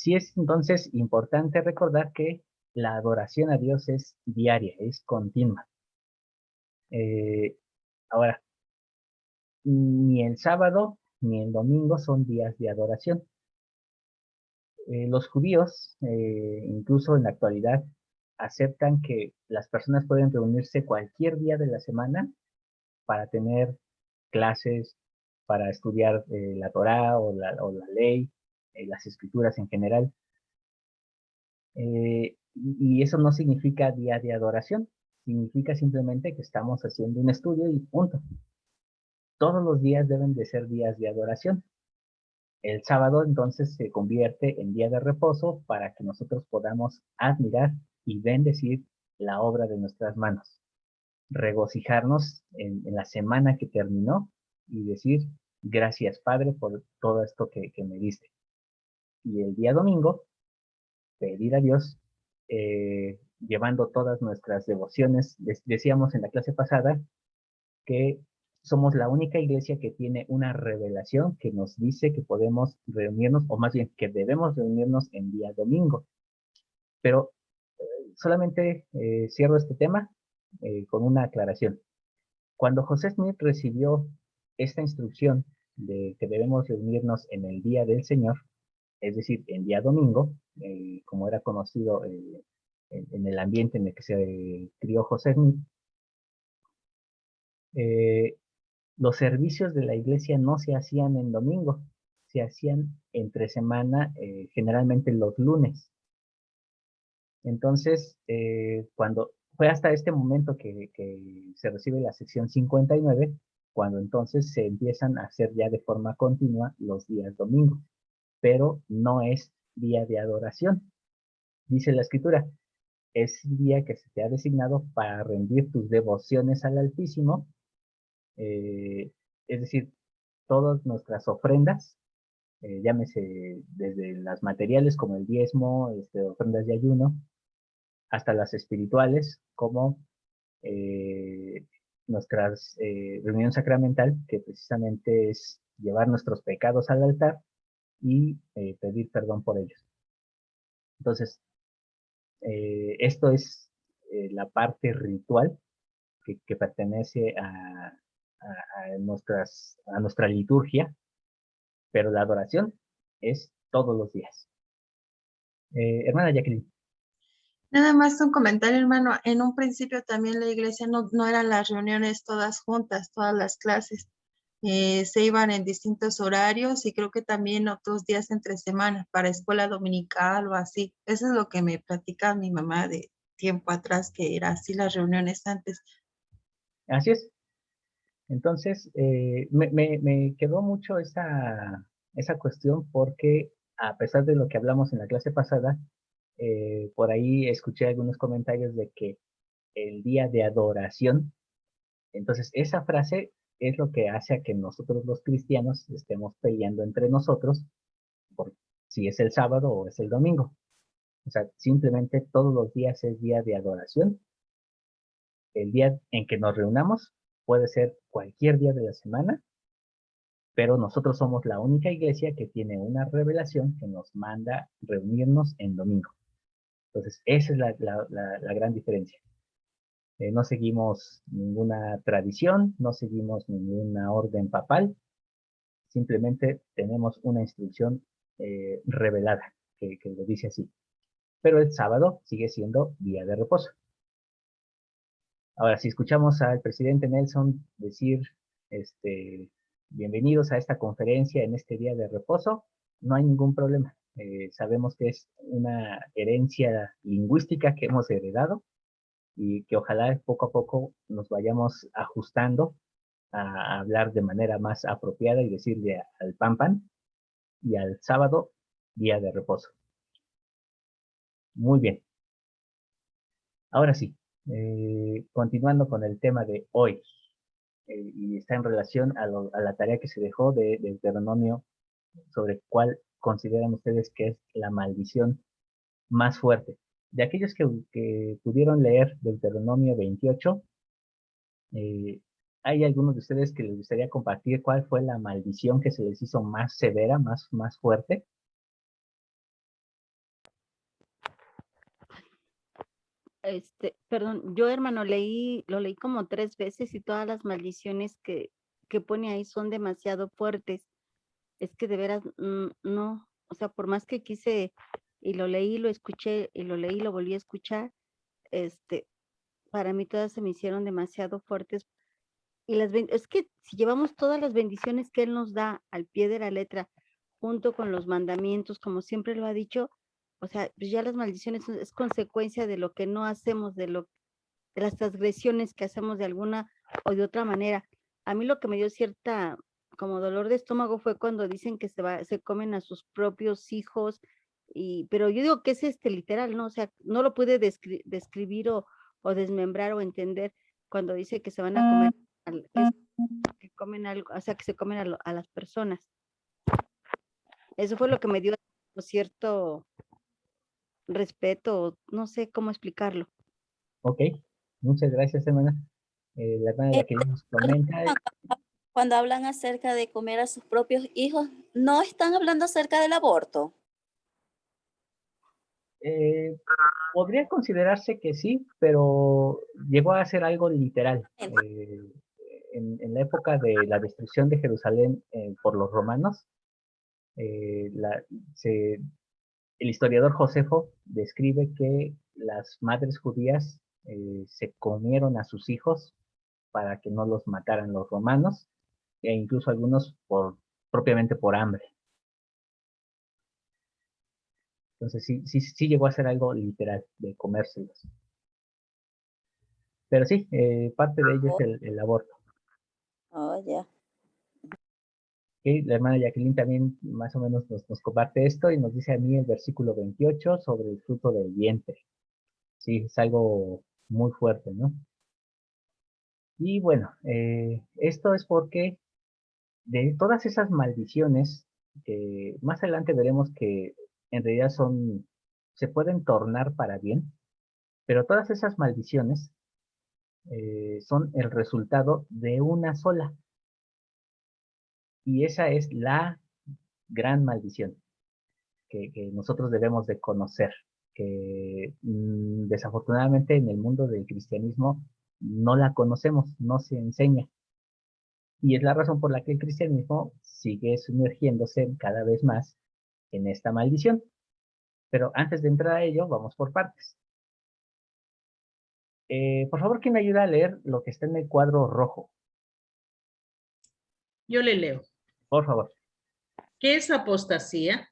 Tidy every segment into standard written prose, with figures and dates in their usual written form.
Sí es entonces importante recordar que la adoración a Dios es diaria, es continua. Eh, ahora, ni el sábado ni el domingo son días de adoración. Los judíos, incluso en la actualidad, aceptan que las personas pueden reunirse cualquier día de la semana para tener clases, para estudiar la Torá o la ley, las escrituras en general. Y eso no significa día de adoración, significa simplemente que estamos haciendo un estudio y punto. Todos los días deben de ser días de adoración. El sábado entonces se convierte en día de reposo para que nosotros podamos admirar y bendecir la obra de nuestras manos, regocijarnos en la semana que terminó y decir, gracias Padre por todo esto que me diste. Y el día domingo, pedir a Dios, llevando todas nuestras devociones. Decíamos en la clase pasada que somos la única iglesia que tiene una revelación que nos dice que podemos reunirnos, o más bien que debemos reunirnos en día domingo. Pero solamente cierro este tema con una aclaración. Cuando José Smith recibió esta instrucción de que debemos reunirnos en el día del Señor, es decir, en día domingo, como era conocido en el ambiente en el que se crió José Smith, eh, los servicios de la iglesia no se hacían en domingo, se hacían entre semana, generalmente los lunes. Entonces, cuando fue hasta este momento que se recibe la sección 59, cuando entonces se empiezan a hacer ya de forma continua los días domingos, pero no es día de adoración. Dice la escritura, es el día que se te ha designado para rendir tus devociones al Altísimo, eh, es decir, todas nuestras ofrendas, llámese desde las materiales como el diezmo, ofrendas de ayuno, hasta las espirituales como eh, nuestras reunión sacramental, que precisamente es llevar nuestros pecados al altar y pedir perdón por ellos. Entonces, esto es la parte ritual que pertenece a nuestra liturgia, pero la adoración es todos los días. Hermana Jacqueline. Nada más un comentario, hermano. En un principio también la iglesia no eran las reuniones todas juntas, todas las clases. Se iban en distintos horarios y creo que también otros días entre semanas para escuela dominical o así. Eso es lo que me platicaba mi mamá de tiempo atrás, que era así las reuniones antes. Así es. Entonces, me quedó mucho esa cuestión porque a pesar de lo que hablamos en la clase pasada, por ahí escuché algunos comentarios de que el día de adoración, entonces esa frase es lo que hace a que nosotros los cristianos estemos peleando entre nosotros por si es el sábado o es el domingo. O sea, simplemente todos los días es día de adoración. El día en que nos reunamos puede ser cualquier día de la semana, pero nosotros somos la única iglesia que tiene una revelación que nos manda reunirnos en domingo. Entonces, esa es la gran diferencia. No seguimos ninguna tradición, no seguimos ninguna orden papal, simplemente tenemos una instrucción revelada que lo dice así. Pero el sábado sigue siendo día de reposo. Ahora, si escuchamos al presidente Nelson decir, bienvenidos a esta conferencia en este día de reposo, no hay ningún problema. Sabemos que es una herencia lingüística que hemos heredado y que ojalá poco a poco nos vayamos ajustando a hablar de manera más apropiada y decirle al pan pan y al sábado día de reposo. Muy bien. Ahora sí, continuando con el tema de hoy, y está en relación a la tarea que se dejó de Deuteronomio, sobre cuál consideran ustedes que es la maldición más fuerte. De aquellos que pudieron leer Deuteronomio 28, eh, ¿hay algunos de ustedes que les gustaría compartir cuál fue la maldición que se les hizo más severa, más fuerte? Perdón, yo, hermano, lo leí como 3 veces y todas las maldiciones que pone ahí son demasiado fuertes. Es que de veras, no, o sea, por más que quise y lo leí, lo escuché, y lo leí, lo volví a escuchar, este, para mí todas se me hicieron demasiado fuertes. Y es que si llevamos todas las bendiciones que Él nos da al pie de la letra, junto con los mandamientos, como siempre lo ha dicho, o sea, pues ya las maldiciones es consecuencia de lo que no hacemos, de las transgresiones que hacemos de alguna o de otra manera. A mí lo que me dio cierta como dolor de estómago fue cuando dicen que se comen a sus propios hijos, pero yo digo que es literal, ¿no? O sea, no lo puede describir o desmembrar o entender cuando dice que se van a comer, que comen algo, o sea, que se comen a las personas. Eso fue lo que me dio cierto respeto, no sé cómo explicarlo. Ok, muchas gracias, hermana. La hermana Jacqueline nos comenta. Cuando hablan acerca de comer a sus propios hijos, no están hablando acerca del aborto. eh, Podría considerarse que sí, pero llegó a ser algo literal. En la época de la destrucción de Jerusalén por los romanos, eh, la- se- el historiador Josefo describe que las madres judías se comieron a sus hijos para que no los mataran los romanos, e incluso algunos propiamente por hambre. Entonces sí llegó a ser algo literal de comérselos. Pero sí, parte de ello es el aborto. Oh, ya. ¿Ok? La hermana Jacqueline también más o menos nos comparte esto y nos dice a mí el versículo 28 sobre el fruto del vientre. Sí, es algo muy fuerte, ¿no? Y bueno, esto es porque de todas esas maldiciones, que más adelante veremos que en realidad se pueden tornar para bien, pero todas esas maldiciones son el resultado de una sola, y esa es la gran maldición que nosotros debemos de conocer, que desafortunadamente en el mundo del cristianismo no la conocemos, no se enseña. Y es la razón por la que el cristianismo sigue sumergiéndose cada vez más en esta maldición. Pero antes de entrar a ello, vamos por partes. Por favor, ¿quién me ayuda a leer lo que está en el cuadro rojo? Yo le leo. Por favor. ¿Qué es apostasía?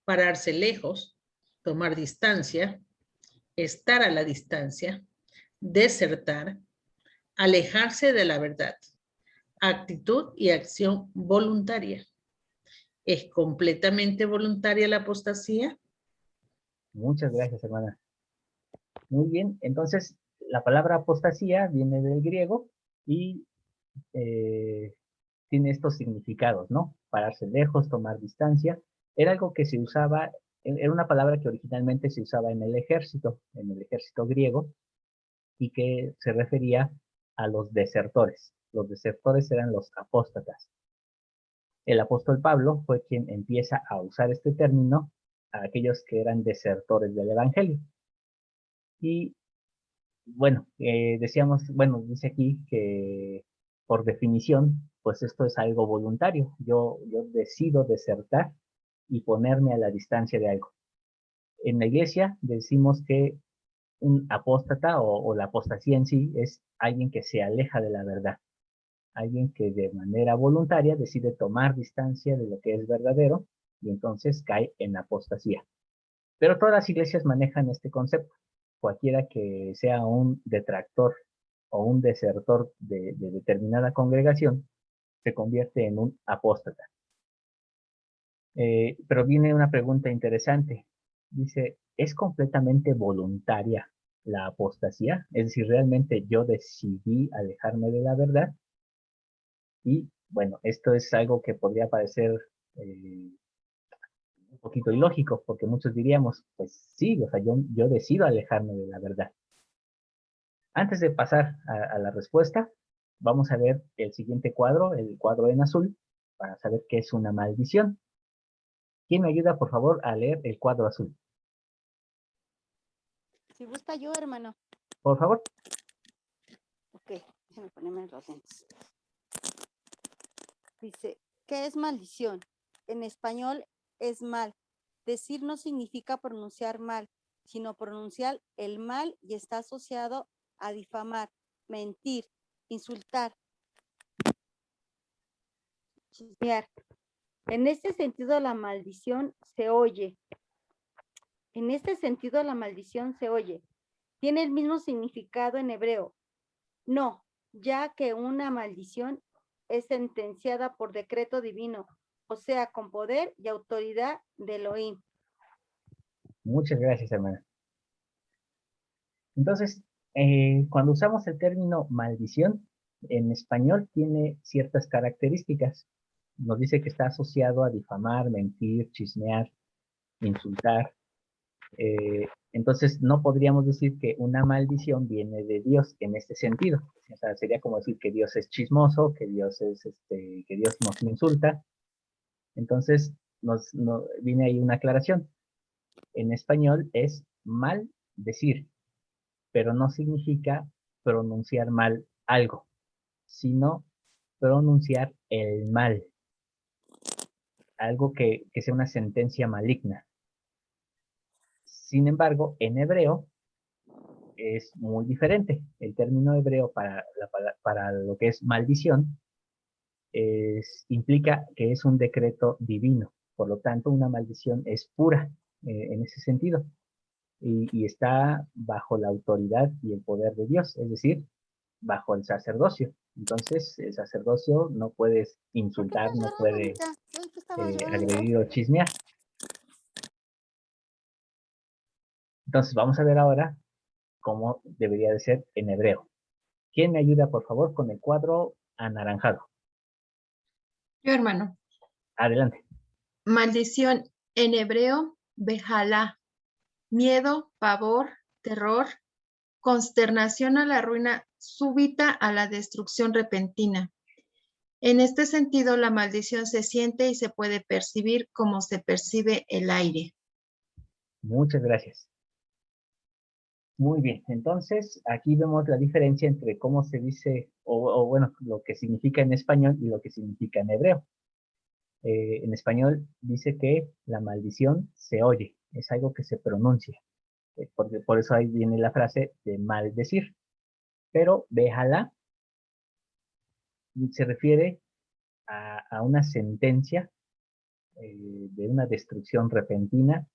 Pararse lejos, tomar distancia, estar a la distancia, desertar, alejarse de la verdad, actitud y acción voluntaria. ¿Es completamente voluntaria la apostasía? Muchas gracias, hermana. Muy bien, entonces la palabra apostasía viene del griego y eh, tiene estos significados, ¿no? Pararse lejos, tomar distancia. Era algo que se usaba, era una palabra que originalmente se usaba en el ejército griego, y que se refería a los desertores. Los desertores eran los apóstatas. El apóstol Pablo fue quien empieza a usar este término a aquellos que eran desertores del evangelio. Y bueno, decíamos, bueno, dice aquí que por definición, pues esto es algo voluntario. Yo decido desertar y ponerme a la distancia de algo. En la iglesia decimos que un apóstata o la apostasía en sí es alguien que se aleja de la verdad, alguien que de manera voluntaria decide tomar distancia de lo que es verdadero y entonces cae en apostasía. Pero todas las iglesias manejan este concepto. Cualquiera que sea un detractor o un desertor de determinada congregación se convierte en un apóstata. Pero viene una pregunta interesante. Dice, ¿es completamente voluntaria la apostasía? Es decir, ¿realmente yo decidí alejarme de la verdad? Y bueno, esto es algo que podría parecer un poquito ilógico, porque muchos diríamos, pues sí, o sea, yo decido alejarme de la verdad. Antes de pasar a la respuesta, vamos a ver el siguiente cuadro, el cuadro en azul, para saber qué es una maldición. ¿Quién me ayuda, por favor, a leer el cuadro azul? Si gusta yo, hermano. Por favor. Ok, déjame ponerme los lentes. Dice, ¿qué es maldición? En español es mal. Decir no significa pronunciar mal, sino pronunciar el mal y está asociado a difamar, mentir, insultar, chismear. En este sentido, la maldición se oye. En este sentido, la maldición se oye. Tiene el mismo significado en hebreo. No, ya que una maldición es sentenciada por decreto divino, o sea, con poder y autoridad de Elohim. Muchas gracias, hermana. Entonces, cuando usamos el término maldición, en español tiene ciertas características. Nos dice que está asociado a difamar, mentir, chismear, insultar. Entonces, no podríamos decir que una maldición viene de Dios en este sentido. O sea, sería como decir que Dios es chismoso, que Dios es, que Dios nos insulta. Entonces, viene ahí una aclaración. En español es maldecir, pero no significa pronunciar mal algo, sino pronunciar el mal, algo que sea una sentencia maligna. Sin embargo, en hebreo es muy diferente. El término hebreo para lo que es maldición implica que es un decreto divino. Por lo tanto, una maldición es pura en ese sentido. Y está bajo la autoridad y el poder de Dios, es decir, bajo el sacerdocio. Entonces, el sacerdocio no puede ¿Por qué estás insultar, no llorando, puede Anita? Yo que estaba llorando. agredir o chismear. Entonces, vamos a ver ahora cómo debería de ser en hebreo. ¿Quién me ayuda, por favor, con el cuadro anaranjado? Yo, hermano. Adelante. Maldición en hebreo, bejalá. Miedo, pavor, terror, consternación a la ruina súbita, a la destrucción repentina. En este sentido, la maldición se siente y se puede percibir como se percibe el aire. Muchas gracias. Muy bien, entonces aquí vemos la diferencia entre cómo se dice, o bueno, lo que significa en español y lo que significa en hebreo. En español dice que la maldición se oye, es algo que se pronuncia. Por eso ahí viene la frase de maldecir. Pero béjala se refiere a una sentencia de una destrucción repentina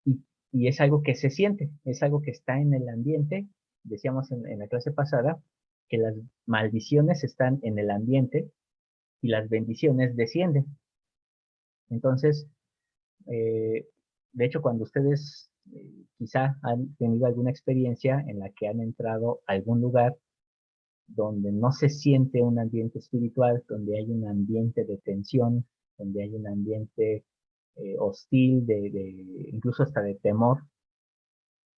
y, y es algo que se siente, es algo que está en el ambiente. Decíamos en la clase pasada que las maldiciones están en el ambiente y las bendiciones descienden. Entonces, de hecho, cuando ustedes quizá han tenido alguna experiencia en la que han entrado a algún lugar donde no se siente un ambiente espiritual, donde hay un ambiente de tensión, donde hay un ambiente hostil, incluso hasta de temor,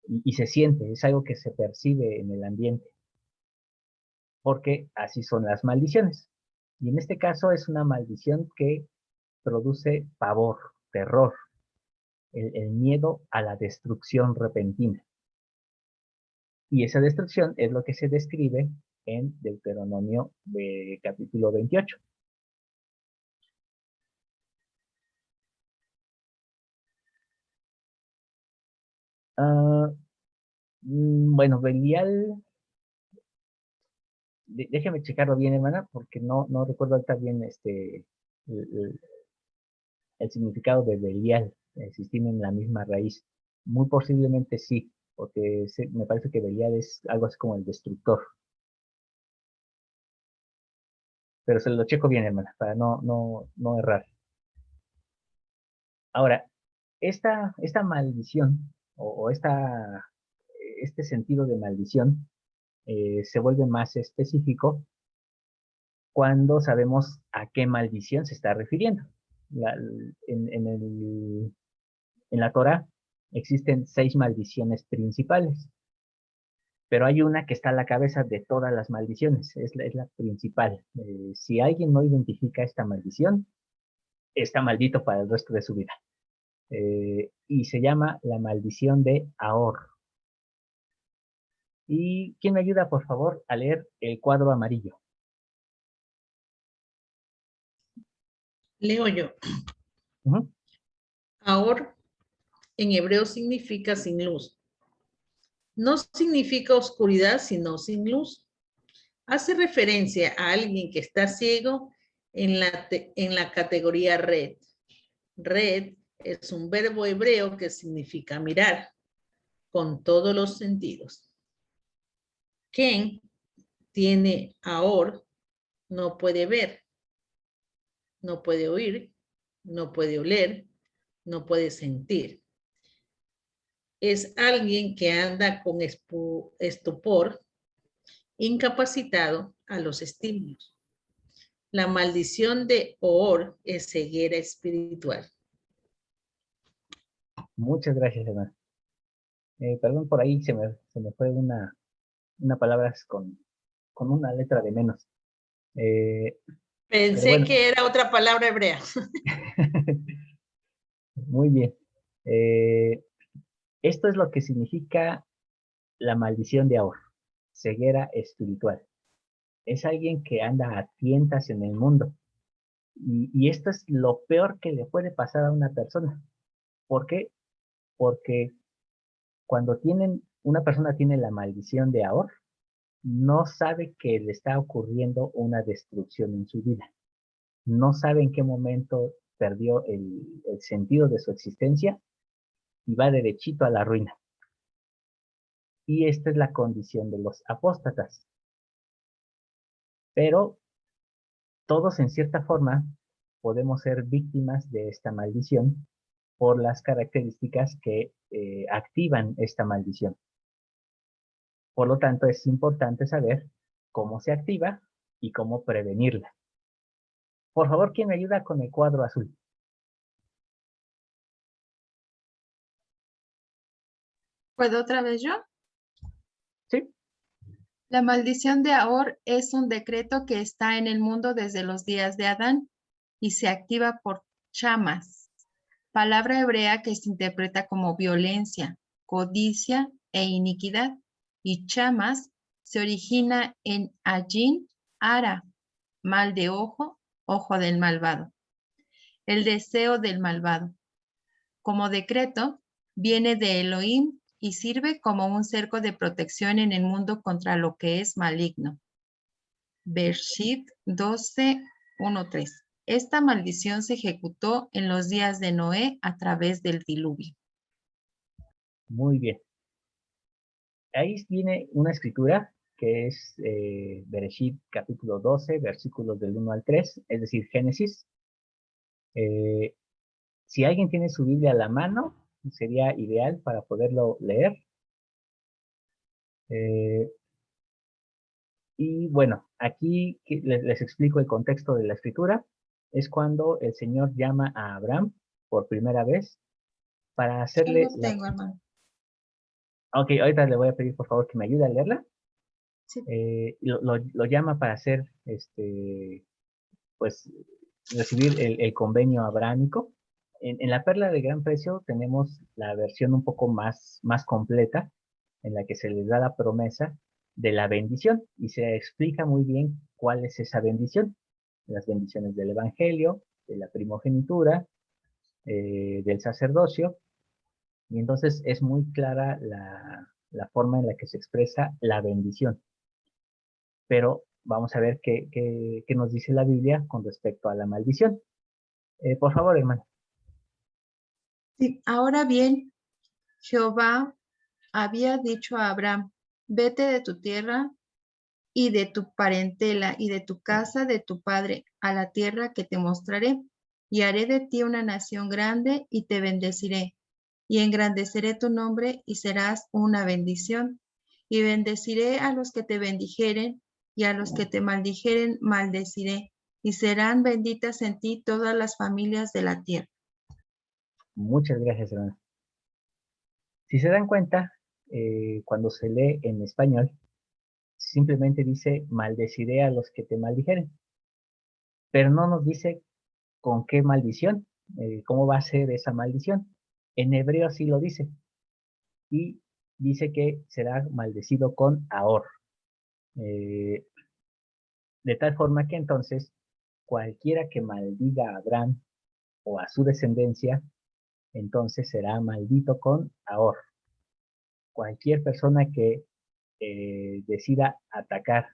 y se siente, es algo que se percibe en el ambiente, porque así son las maldiciones. Y en este caso es una maldición que produce pavor, terror, el miedo a la destrucción repentina. Y esa destrucción es lo que se describe en Deuteronomio de capítulo 28. Bueno, Belial, déjeme checarlo bien, hermana, porque no recuerdo ahorita bien el, el significado de Belial, si tienen la misma raíz. Muy posiblemente sí, porque me parece que Belial es algo así como el destructor. Pero se lo checo bien, hermana, para no errar. Ahora, esta maldición o este sentido de maldición se vuelve más específico cuando sabemos a qué maldición se está refiriendo. En la Torah existen 6 maldiciones principales, pero hay una que está a la cabeza de todas las maldiciones, es la principal. Si alguien no identifica esta maldición, está maldito para el resto de su vida. Y se llama la maldición de Ahor. ¿Y quién me ayuda, por favor, a leer el cuadro amarillo? Leo yo. Ujú. Ahora, en hebreo significa sin luz. No significa oscuridad, sino sin luz. Hace referencia a alguien que está ciego en la categoría red. Red es un verbo hebreo que significa mirar con todos los sentidos. Ken tiene ahor, no puede ver, no puede oír, no puede oler, no puede sentir. Es alguien que anda con estupor, incapacitado a los estímulos. La maldición de Oor es ceguera espiritual. Muchas gracias, hermano. Perdón, por ahí se me fue una palabra con una letra de menos. Pero Pensé bueno, que era otra palabra hebrea. muy bien. Esto es lo que significa la maldición de Ahor, ceguera espiritual. Es alguien que anda a tientas en el mundo. Y esto es lo peor que le puede pasar a una persona. ¿Por qué? Porque cuando una persona tiene la maldición de Ahor, no sabe que le está ocurriendo una destrucción en su vida. No sabe en qué momento perdió el sentido de su existencia y va derechito a la ruina. Y esta es la condición de los apóstatas. Pero todos en cierta forma podemos ser víctimas de esta maldición por las características que activan esta maldición. Por lo tanto, es importante saber cómo se activa y cómo prevenirla. Por favor, ¿quién me ayuda con el cuadro azul? ¿Puedo otra vez yo? ¿Sí? La maldición de Ahor es un decreto que está en el mundo desde los días de Adán y se activa por chamas, palabra hebrea que se interpreta como violencia, codicia e iniquidad, y chamas se origina en Ayin, Ara, mal de ojo, ojo del malvado, el deseo del malvado. Como decreto, viene de Elohim y sirve como un cerco de protección en el mundo contra lo que es maligno. Bereshit 12:1-3. Esta maldición se ejecutó en los días de Noé a través del diluvio. Muy bien. Ahí viene una escritura que es Bereshit capítulo 12, versículos del 1 al 3, es decir, Génesis. Si alguien tiene su Biblia a la mano, sería ideal para poderlo leer. Eh, y bueno, aquí les explico el contexto de la escritura. Es cuando el Señor llama a Abraham por primera vez para Yo lo hacerle la... tengo, hermano. Ok, ahorita le voy a pedir por favor que me ayude a leerla. Sí. Lo llama para hacer, pues, recibir el convenio abrámico. En la Perla de Gran Precio tenemos la versión un poco más completa, en la que se les da la promesa de la bendición y se explica muy bien cuál es esa bendición. Las bendiciones del Evangelio, de la primogenitura, del sacerdocio. Y entonces es muy clara la forma en la que se expresa la bendición. Pero vamos a ver qué nos dice la Biblia con respecto a la maldición. Por favor, hermano. Sí. Ahora bien, Jehová había dicho a Abraham, vete de tu tierra y de tu parentela y de tu casa de tu padre a la tierra que te mostraré, y haré de ti una nación grande y te bendeciré, y engrandeceré tu nombre y serás una bendición, y bendeciré a los que te bendijeren, y a los que te maldijeren maldeciré, y serán benditas en ti todas las familias de la tierra. Muchas gracias, hermano. Si se dan cuenta, cuando se lee en español, simplemente dice, maldeciré a los que te maldijeren. Pero no nos dice con qué maldición, cómo va a ser esa maldición. En hebreo sí lo dice. Y dice que será maldecido con Ahor. De tal forma que entonces cualquiera que maldiga a Abraham o a su descendencia, entonces será maldito con Ahor. Cualquier persona que decida atacar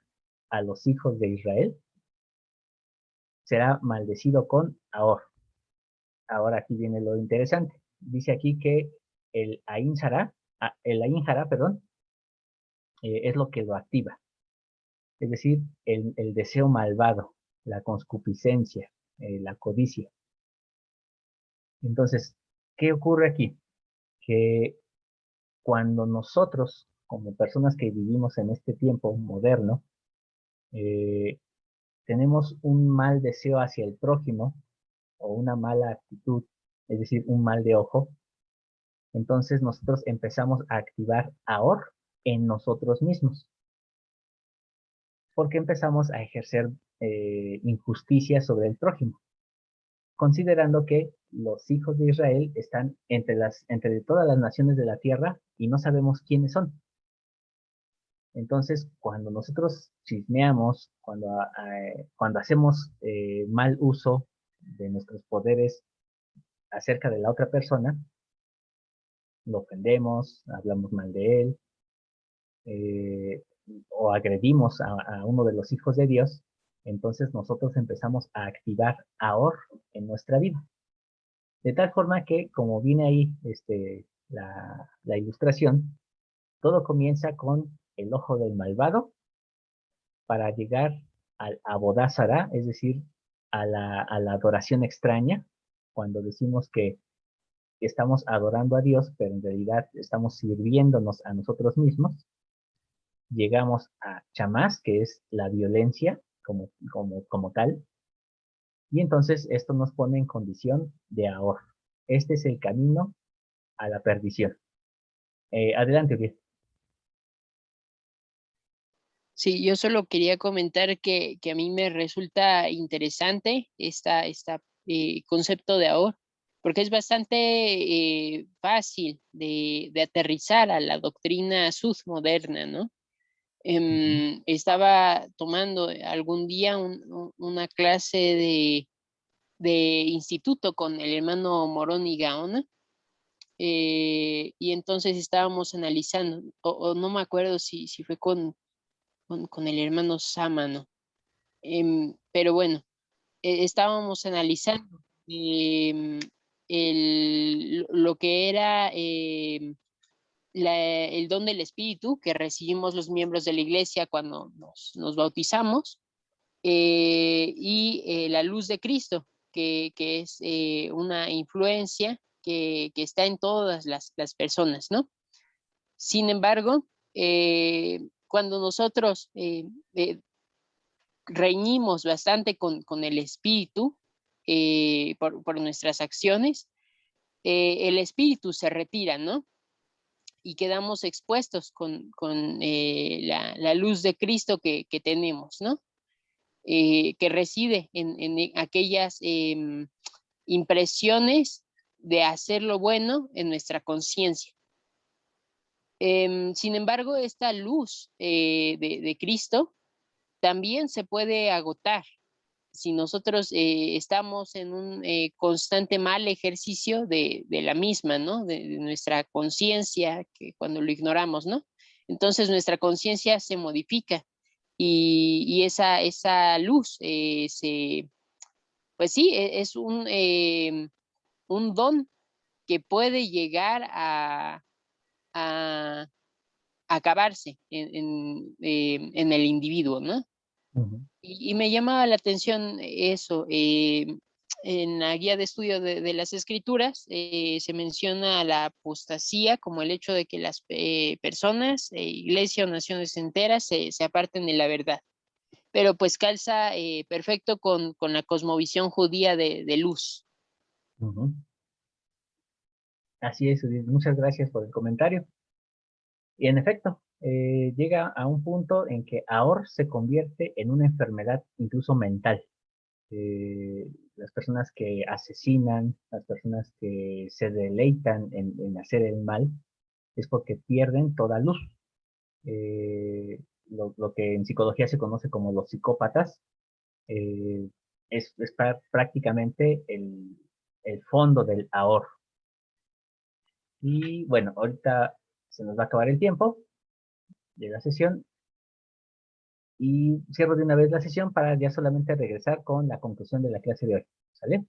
a los hijos de Israel será maldecido con Ahor. Ahora aquí viene lo interesante. Dice aquí que el Ain Jara, perdón, es lo que lo activa. Es decir, el deseo malvado, la concupiscencia, la codicia. Entonces, ¿qué ocurre aquí? Que cuando nosotros, como personas que vivimos en este tiempo moderno, tenemos un mal deseo hacia el prójimo o una mala actitud, es decir, un mal de ojo, entonces nosotros empezamos a activar Ahor en nosotros mismos, porque empezamos a ejercer injusticia sobre el prójimo, considerando que los hijos de Israel están entre todas las naciones de la tierra y no sabemos quiénes son. Entonces, cuando nosotros chismeamos, cuando hacemos mal uso de nuestros poderes acerca de la otra persona, lo ofendemos, hablamos mal de él, eh, o agredimos a uno de los hijos de Dios, entonces nosotros empezamos a activar Ahor en nuestra vida. De tal forma que, como viene ahí la ilustración, todo comienza con el ojo del malvado para llegar al abodázara, es decir, a la adoración extraña, cuando decimos que estamos adorando a Dios, pero en realidad estamos sirviéndonos a nosotros mismos. Llegamos a chamás, que es la violencia como tal, y entonces esto nos pone en condición de ahorro. Este es el camino a la perdición. Adelante, Uriel. Sí, yo solo quería comentar que a mí me resulta interesante este concepto de ahorro, porque es bastante fácil de aterrizar a la doctrina sud moderna, ¿no? Estaba tomando algún día una clase de instituto con el hermano Morón y Gaona, y entonces estábamos analizando, o no me acuerdo si fue con el hermano Sámano, pero bueno, estábamos analizando lo que era el don del Espíritu que recibimos los miembros de la iglesia cuando nos bautizamos, y la luz de Cristo, que es una influencia que está en todas las personas, ¿no? Sin embargo, cuando nosotros reñimos bastante con el espíritu por nuestras acciones, el espíritu se retira, ¿no? Y quedamos expuestos con la luz de Cristo que tenemos, ¿no? Que reside en aquellas impresiones de hacer lo bueno en nuestra conciencia. Sin embargo, esta luz de Cristo también se puede agotar si nosotros estamos en un constante mal ejercicio de la misma, ¿no? De nuestra conciencia, que cuando lo ignoramos, ¿no? Entonces nuestra conciencia se modifica y esa luz pues sí, es un don que puede llegar a acabarse en el individuo, ¿no? Y me llamaba la atención eso. En la guía de estudio de las escrituras se menciona la apostasía como el hecho de que las personas, iglesia o naciones enteras se aparten de la verdad. Pero pues calza perfecto con la cosmovisión judía de luz. Así es, Uriel. Muchas gracias por el comentario. Y en efecto, llega a un punto en que Ahor se convierte en una enfermedad incluso mental. Las personas que asesinan, las personas que se deleitan en hacer el mal, es porque pierden toda luz. Lo que en psicología se conoce como los psicópatas, es prácticamente el fondo del ahorro. Y bueno, ahorita se nos va a acabar el tiempo de la sesión y cierro de una vez la sesión para ya solamente regresar con la conclusión de la clase de hoy. ¿Sale?